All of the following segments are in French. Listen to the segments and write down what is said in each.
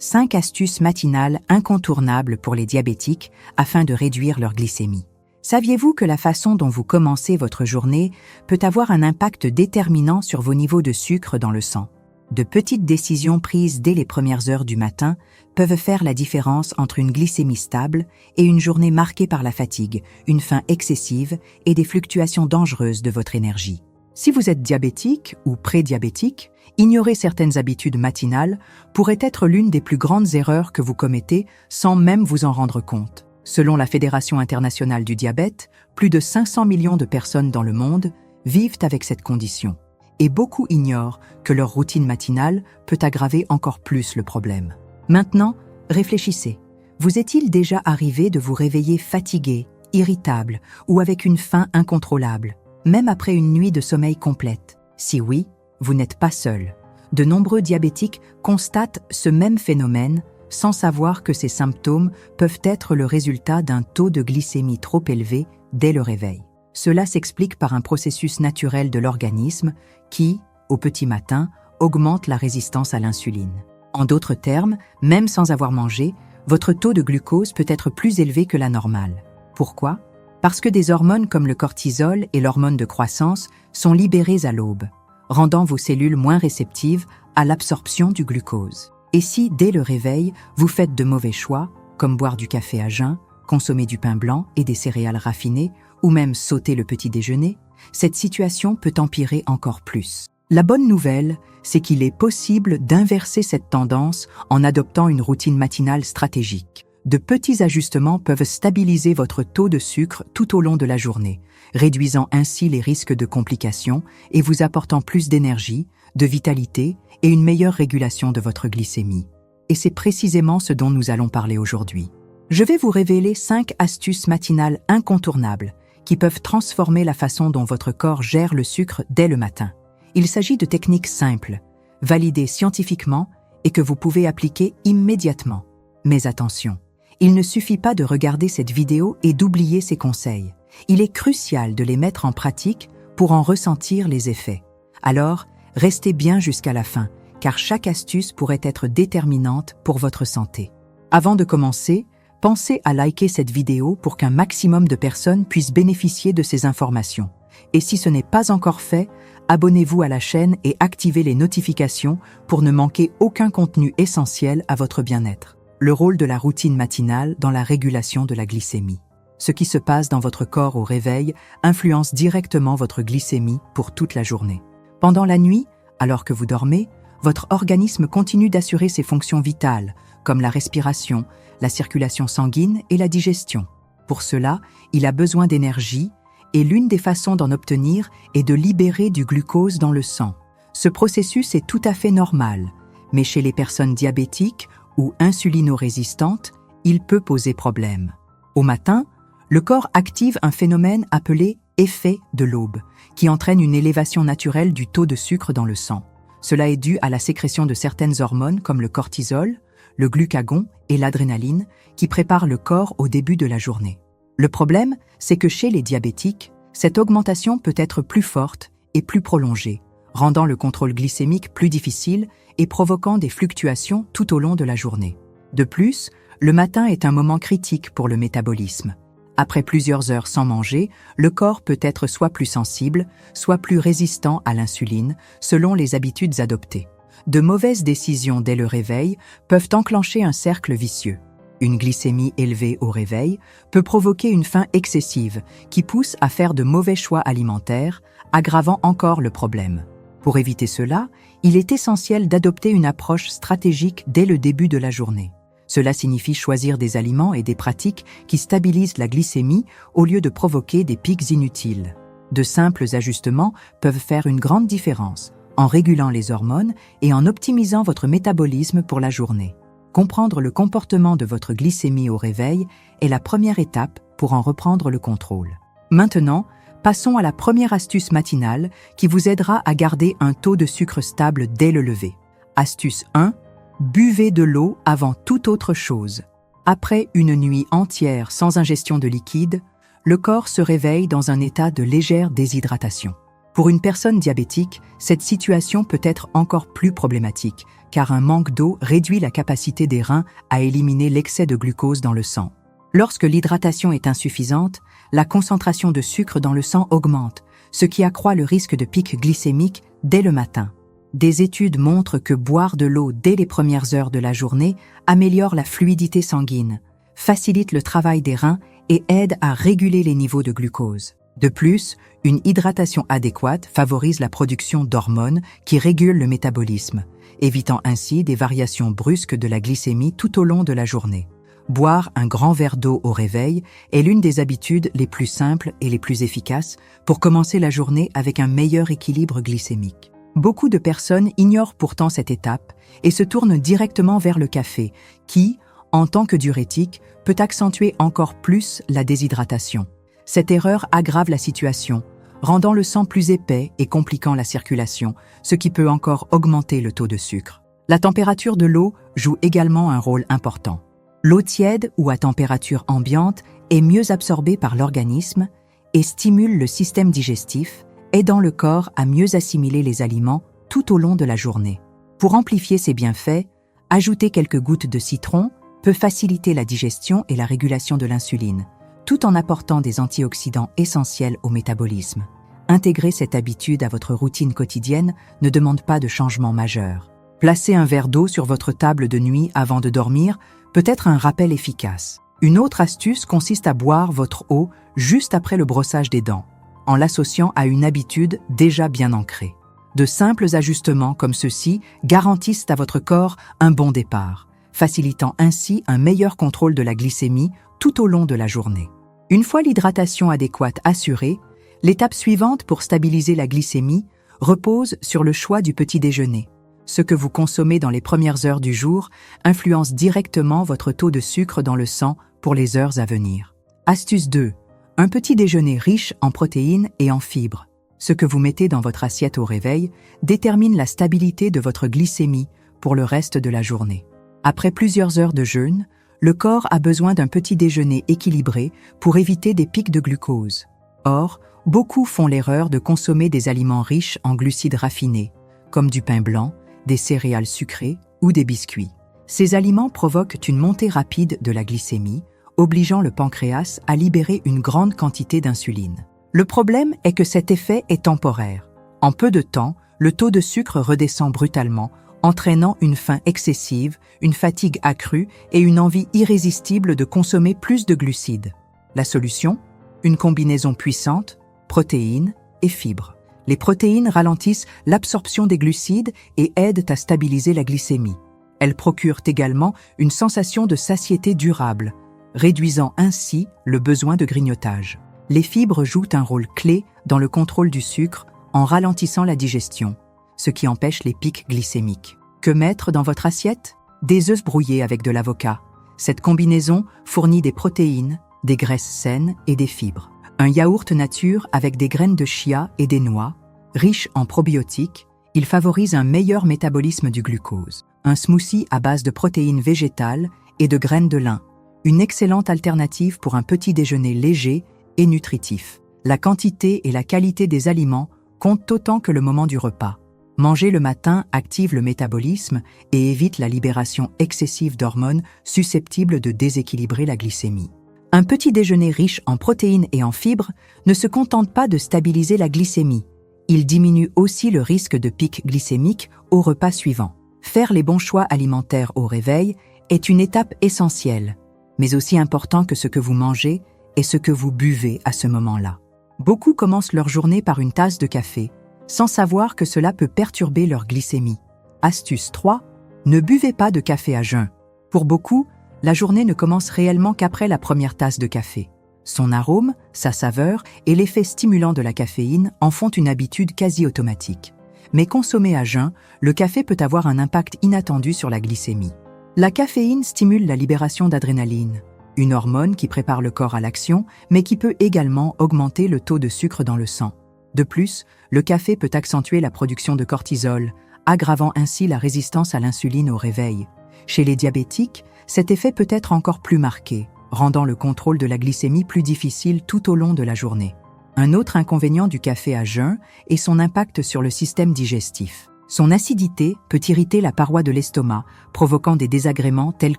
5 astuces matinales incontournables pour les diabétiques afin de réduire leur glycémie. Saviez-vous que la façon dont vous commencez votre journée peut avoir un impact déterminant sur vos niveaux de sucre dans le sang? De petites décisions prises dès les premières heures du matin peuvent faire la différence entre une glycémie stable et une journée marquée par la fatigue, une faim excessive et des fluctuations dangereuses de votre énergie. Si vous êtes diabétique ou prédiabétique, ignorer certaines habitudes matinales pourrait être l'une des plus grandes erreurs que vous commettez sans même vous en rendre compte. Selon la Fédération internationale du diabète, plus de 500 millions de personnes dans le monde vivent avec cette condition. Et beaucoup ignorent que leur routine matinale peut aggraver encore plus le problème. Maintenant, réfléchissez. Vous est-il déjà arrivé de vous réveiller fatigué, irritable ou avec une faim incontrôlable, même après une nuit de sommeil complète? Si oui, vous n'êtes pas seul. De nombreux diabétiques constatent ce même phénomène sans savoir que ces symptômes peuvent être le résultat d'un taux de glycémie trop élevé dès le réveil. Cela s'explique par un processus naturel de l'organisme qui, au petit matin, augmente la résistance à l'insuline. En d'autres termes, même sans avoir mangé, votre taux de glucose peut être plus élevé que la normale. Pourquoi? Parce que des hormones comme le cortisol et l'hormone de croissance sont libérées à l'aube, rendant vos cellules moins réceptives à l'absorption du glucose. Et si, dès le réveil, vous faites de mauvais choix, comme boire du café à jeun, consommer du pain blanc et des céréales raffinées, ou même sauter le petit déjeuner, cette situation peut empirer encore plus. La bonne nouvelle, c'est qu'il est possible d'inverser cette tendance en adoptant une routine matinale stratégique. De petits ajustements peuvent stabiliser votre taux de sucre tout au long de la journée, réduisant ainsi les risques de complications et vous apportant plus d'énergie, de vitalité et une meilleure régulation de votre glycémie. Et c'est précisément ce dont nous allons parler aujourd'hui. Je vais vous révéler 5 astuces matinales incontournables qui peuvent transformer la façon dont votre corps gère le sucre dès le matin. Il s'agit de techniques simples, validées scientifiquement et que vous pouvez appliquer immédiatement. Mais attention, il ne suffit pas de regarder cette vidéo et d'oublier ces conseils. Il est crucial de les mettre en pratique pour en ressentir les effets. Alors, restez bien jusqu'à la fin, car chaque astuce pourrait être déterminante pour votre santé. Avant de commencer, pensez à liker cette vidéo pour qu'un maximum de personnes puissent bénéficier de ces informations. Et si ce n'est pas encore fait, abonnez-vous à la chaîne et activez les notifications pour ne manquer aucun contenu essentiel à votre bien-être. Le rôle de la routine matinale dans la régulation de la glycémie. Ce qui se passe dans votre corps au réveil influence directement votre glycémie pour toute la journée. Pendant la nuit, alors que vous dormez, votre organisme continue d'assurer ses fonctions vitales, comme la respiration, la circulation sanguine et la digestion. Pour cela, il a besoin d'énergie, et l'une des façons d'en obtenir est de libérer du glucose dans le sang. Ce processus est tout à fait normal, mais chez les personnes diabétiques ou insulino-résistantes, il peut poser problème. Au matin, le corps active un phénomène appelé effet de l'aube, qui entraîne une élévation naturelle du taux de sucre dans le sang. Cela est dû à la sécrétion de certaines hormones comme le cortisol, le glucagon et l'adrénaline qui préparent le corps au début de la journée. Le problème, c'est que chez les diabétiques, cette augmentation peut être plus forte et plus prolongée, rendant le contrôle glycémique plus difficile et provoquant des fluctuations tout au long de la journée. De plus, le matin est un moment critique pour le métabolisme. Après plusieurs heures sans manger, le corps peut être soit plus sensible, soit plus résistant à l'insuline, selon les habitudes adoptées. De mauvaises décisions dès le réveil peuvent enclencher un cercle vicieux. Une glycémie élevée au réveil peut provoquer une faim excessive qui pousse à faire de mauvais choix alimentaires, aggravant encore le problème. Pour éviter cela, il est essentiel d'adopter une approche stratégique dès le début de la journée. Cela signifie choisir des aliments et des pratiques qui stabilisent la glycémie au lieu de provoquer des pics inutiles. De simples ajustements peuvent faire une grande différence en régulant les hormones et en optimisant votre métabolisme pour la journée. Comprendre le comportement de votre glycémie au réveil est la première étape pour en reprendre le contrôle. Maintenant, passons à la première astuce matinale qui vous aidera à garder un taux de sucre stable dès le lever. Astuce 1. Buvez de l'eau avant toute autre chose. Après une nuit entière sans ingestion de liquide, le corps se réveille dans un état de légère déshydratation. Pour une personne diabétique, cette situation peut être encore plus problématique, car un manque d'eau réduit la capacité des reins à éliminer l'excès de glucose dans le sang. Lorsque l'hydratation est insuffisante, la concentration de sucre dans le sang augmente, ce qui accroît le risque de pic glycémique dès le matin. Des études montrent que boire de l'eau dès les premières heures de la journée améliore la fluidité sanguine, facilite le travail des reins et aide à réguler les niveaux de glucose. De plus, une hydratation adéquate favorise la production d'hormones qui régulent le métabolisme, évitant ainsi des variations brusques de la glycémie tout au long de la journée. Boire un grand verre d'eau au réveil est l'une des habitudes les plus simples et les plus efficaces pour commencer la journée avec un meilleur équilibre glycémique. Beaucoup de personnes ignorent pourtant cette étape et se tournent directement vers le café, qui, en tant que diurétique, peut accentuer encore plus la déshydratation. Cette erreur aggrave la situation, rendant le sang plus épais et compliquant la circulation, ce qui peut encore augmenter le taux de sucre. La température de l'eau joue également un rôle important. L'eau tiède ou à température ambiante est mieux absorbée par l'organisme et stimule le système digestif, aidant le corps à mieux assimiler les aliments tout au long de la journée. Pour amplifier ces bienfaits, ajouter quelques gouttes de citron peut faciliter la digestion et la régulation de l'insuline, tout en apportant des antioxydants essentiels au métabolisme. Intégrer cette habitude à votre routine quotidienne ne demande pas de changement majeur. Placer un verre d'eau sur votre table de nuit avant de dormir peut être un rappel efficace. Une autre astuce consiste à boire votre eau juste après le brossage des dents, en l'associant à une habitude déjà bien ancrée. De simples ajustements comme ceux-ci garantissent à votre corps un bon départ, facilitant ainsi un meilleur contrôle de la glycémie tout au long de la journée. Une fois l'hydratation adéquate assurée, l'étape suivante pour stabiliser la glycémie repose sur le choix du petit déjeuner. Ce que vous consommez dans les premières heures du jour influence directement votre taux de sucre dans le sang pour les heures à venir. Astuce 2. Un petit déjeuner riche en protéines et en fibres. Ce que vous mettez dans votre assiette au réveil détermine la stabilité de votre glycémie pour le reste de la journée. Après plusieurs heures de jeûne, le corps a besoin d'un petit déjeuner équilibré pour éviter des pics de glucose. Or, beaucoup font l'erreur de consommer des aliments riches en glucides raffinés, comme du pain blanc, des céréales sucrées ou des biscuits. Ces aliments provoquent une montée rapide de la glycémie, obligeant le pancréas à libérer une grande quantité d'insuline. Le problème est que cet effet est temporaire. En peu de temps, le taux de sucre redescend brutalement, entraînant une faim excessive, une fatigue accrue et une envie irrésistible de consommer plus de glucides. La solution ? Une combinaison puissante, protéines et fibres. Les protéines ralentissent l'absorption des glucides et aident à stabiliser la glycémie. Elles procurent également une sensation de satiété durable, réduisant ainsi le besoin de grignotage. Les fibres jouent un rôle clé dans le contrôle du sucre en ralentissant la digestion, ce qui empêche les pics glycémiques. Que mettre dans votre assiette ? Des œufs brouillés avec de l'avocat. Cette combinaison fournit des protéines, des graisses saines et des fibres. Un yaourt nature avec des graines de chia et des noix, riche en probiotiques, il favorise un meilleur métabolisme du glucose. Un smoothie à base de protéines végétales et de graines de lin, une excellente alternative pour un petit déjeuner léger et nutritif. La quantité et la qualité des aliments comptent autant que le moment du repas. Manger le matin active le métabolisme et évite la libération excessive d'hormones susceptibles de déséquilibrer la glycémie. Un petit déjeuner riche en protéines et en fibres ne se contente pas de stabiliser la glycémie. Il diminue aussi le risque de pic glycémique au repas suivant. Faire les bons choix alimentaires au réveil est une étape essentielle, mais aussi important que ce que vous mangez et ce que vous buvez à ce moment-là. Beaucoup commencent leur journée par une tasse de café, sans savoir que cela peut perturber leur glycémie. Astuce 3. Ne buvez pas de café à jeun. Pour beaucoup, la journée ne commence réellement qu'après la première tasse de café. Son arôme, sa saveur et l'effet stimulant de la caféine en font une habitude quasi automatique. Mais consommé à jeun, le café peut avoir un impact inattendu sur la glycémie. La caféine stimule la libération d'adrénaline, une hormone qui prépare le corps à l'action, mais qui peut également augmenter le taux de sucre dans le sang. De plus, le café peut accentuer la production de cortisol, aggravant ainsi la résistance à l'insuline au réveil. Chez les diabétiques, cet effet peut être encore plus marqué, rendant le contrôle de la glycémie plus difficile tout au long de la journée. Un autre inconvénient du café à jeun est son impact sur le système digestif. Son acidité peut irriter la paroi de l'estomac, provoquant des désagréments tels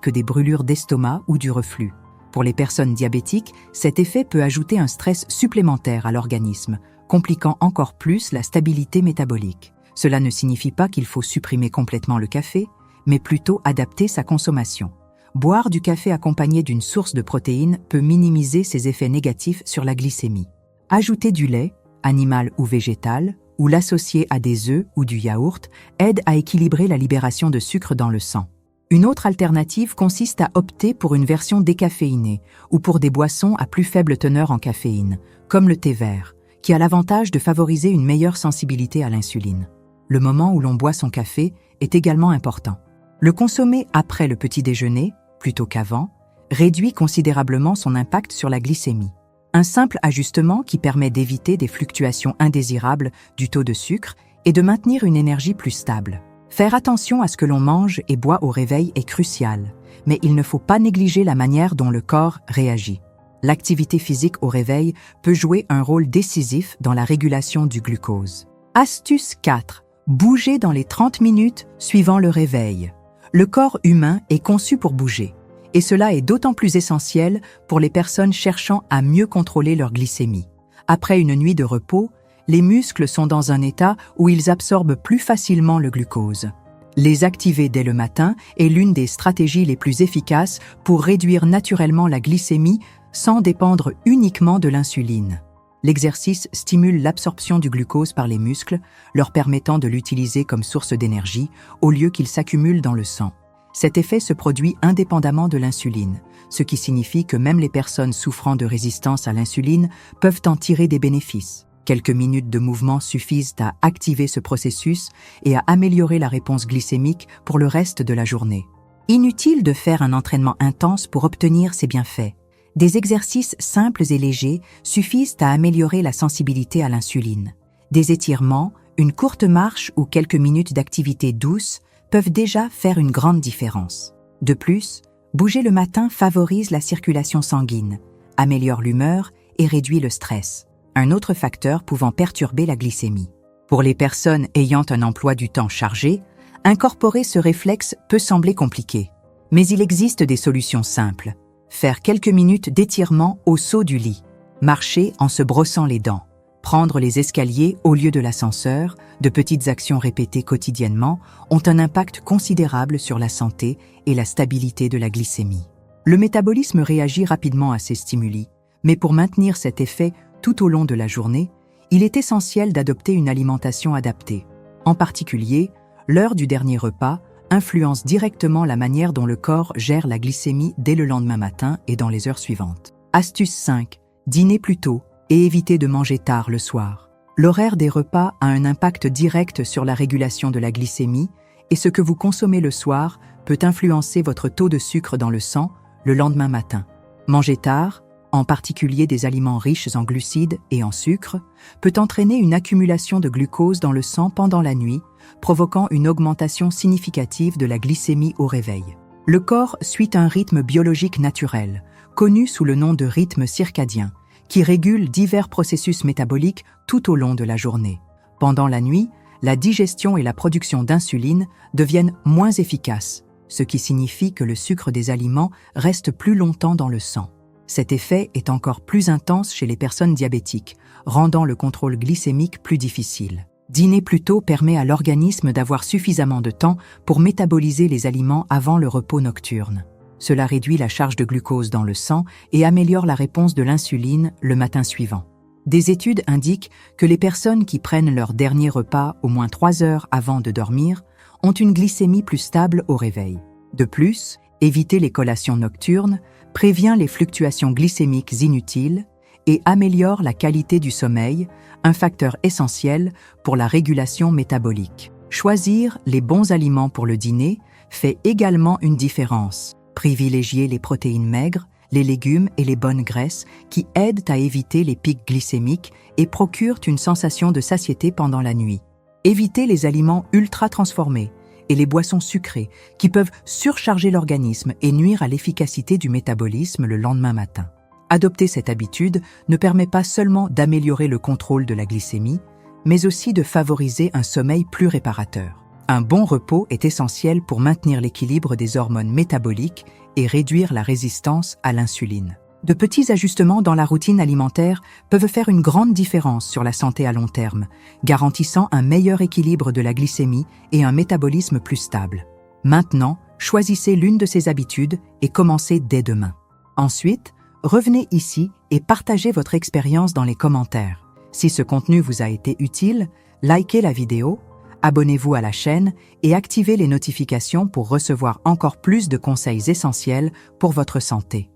que des brûlures d'estomac ou du reflux. Pour les personnes diabétiques, cet effet peut ajouter un stress supplémentaire à l'organisme, compliquant encore plus la stabilité métabolique. Cela ne signifie pas qu'il faut supprimer complètement le café, mais plutôt adapter sa consommation. Boire du café accompagné d'une source de protéines peut minimiser ses effets négatifs sur la glycémie. Ajouter du lait, animal ou végétal, ou l'associer à des œufs ou du yaourt aide à équilibrer la libération de sucre dans le sang. Une autre alternative consiste à opter pour une version décaféinée ou pour des boissons à plus faible teneur en caféine, comme le thé vert, qui a l'avantage de favoriser une meilleure sensibilité à l'insuline. Le moment où l'on boit son café est également important. Le consommer après le petit déjeuner, plutôt qu'avant, réduit considérablement son impact sur la glycémie. Un simple ajustement qui permet d'éviter des fluctuations indésirables du taux de sucre et de maintenir une énergie plus stable. Faire attention à ce que l'on mange et boit au réveil est crucial, mais il ne faut pas négliger la manière dont le corps réagit. L'activité physique au réveil peut jouer un rôle décisif dans la régulation du glucose. Astuce 4. Bouger dans les 30 minutes suivant le réveil. Le corps humain est conçu pour bouger. Et cela est d'autant plus essentiel pour les personnes cherchant à mieux contrôler leur glycémie. Après une nuit de repos, les muscles sont dans un état où ils absorbent plus facilement le glucose. Les activer dès le matin est l'une des stratégies les plus efficaces pour réduire naturellement la glycémie sans dépendre uniquement de l'insuline. L'exercice stimule l'absorption du glucose par les muscles, leur permettant de l'utiliser comme source d'énergie au lieu qu'il s'accumule dans le sang. Cet effet se produit indépendamment de l'insuline, ce qui signifie que même les personnes souffrant de résistance à l'insuline peuvent en tirer des bénéfices. Quelques minutes de mouvement suffisent à activer ce processus et à améliorer la réponse glycémique pour le reste de la journée. Inutile de faire un entraînement intense pour obtenir ces bienfaits. Des exercices simples et légers suffisent à améliorer la sensibilité à l'insuline. Des étirements, une courte marche ou quelques minutes d'activité douce peuvent déjà faire une grande différence. De plus, bouger le matin favorise la circulation sanguine, améliore l'humeur et réduit le stress, un autre facteur pouvant perturber la glycémie. Pour les personnes ayant un emploi du temps chargé, incorporer ce réflexe peut sembler compliqué. Mais il existe des solutions simples. Faire quelques minutes d'étirement au saut du lit, marcher en se brossant les dents, prendre les escaliers au lieu de l'ascenseur, de petites actions répétées quotidiennement ont un impact considérable sur la santé et la stabilité de la glycémie. Le métabolisme réagit rapidement à ces stimuli, mais pour maintenir cet effet tout au long de la journée, il est essentiel d'adopter une alimentation adaptée. En particulier, l'heure du dernier repas influence directement la manière dont le corps gère la glycémie dès le lendemain matin et dans les heures suivantes. Astuce 5. Dîner plus tôt et éviter de manger tard le soir. L'horaire des repas a un impact direct sur la régulation de la glycémie et ce que vous consommez le soir peut influencer votre taux de sucre dans le sang le lendemain matin. Manger tard, en particulier des aliments riches en glucides et en sucre, peut entraîner une accumulation de glucose dans le sang pendant la nuit, provoquant une augmentation significative de la glycémie au réveil. Le corps suit un rythme biologique naturel, connu sous le nom de rythme circadien, qui régule divers processus métaboliques tout au long de la journée. Pendant la nuit, la digestion et la production d'insuline deviennent moins efficaces, ce qui signifie que le sucre des aliments reste plus longtemps dans le sang. Cet effet est encore plus intense chez les personnes diabétiques, rendant le contrôle glycémique plus difficile. Dîner plus tôt permet à l'organisme d'avoir suffisamment de temps pour métaboliser les aliments avant le repos nocturne. Cela réduit la charge de glucose dans le sang et améliore la réponse de l'insuline le matin suivant. Des études indiquent que les personnes qui prennent leur dernier repas au moins 3 heures avant de dormir ont une glycémie plus stable au réveil. De plus, éviter les collations nocturnes prévient les fluctuations glycémiques inutiles et améliore la qualité du sommeil, un facteur essentiel pour la régulation métabolique. Choisir les bons aliments pour le dîner fait également une différence. Privilégier les protéines maigres, les légumes et les bonnes graisses qui aident à éviter les pics glycémiques et procurent une sensation de satiété pendant la nuit. Éviter les aliments ultra transformés et les boissons sucrées qui peuvent surcharger l'organisme et nuire à l'efficacité du métabolisme le lendemain matin. Adopter cette habitude ne permet pas seulement d'améliorer le contrôle de la glycémie, mais aussi de favoriser un sommeil plus réparateur. Un bon repos est essentiel pour maintenir l'équilibre des hormones métaboliques et réduire la résistance à l'insuline. De petits ajustements dans la routine alimentaire peuvent faire une grande différence sur la santé à long terme, garantissant un meilleur équilibre de la glycémie et un métabolisme plus stable. Maintenant, choisissez l'une de ces habitudes et commencez dès demain. Ensuite, revenez ici et partagez votre expérience dans les commentaires. Si ce contenu vous a été utile, likez la vidéo, abonnez-vous à la chaîne et activez les notifications pour recevoir encore plus de conseils essentiels pour votre santé.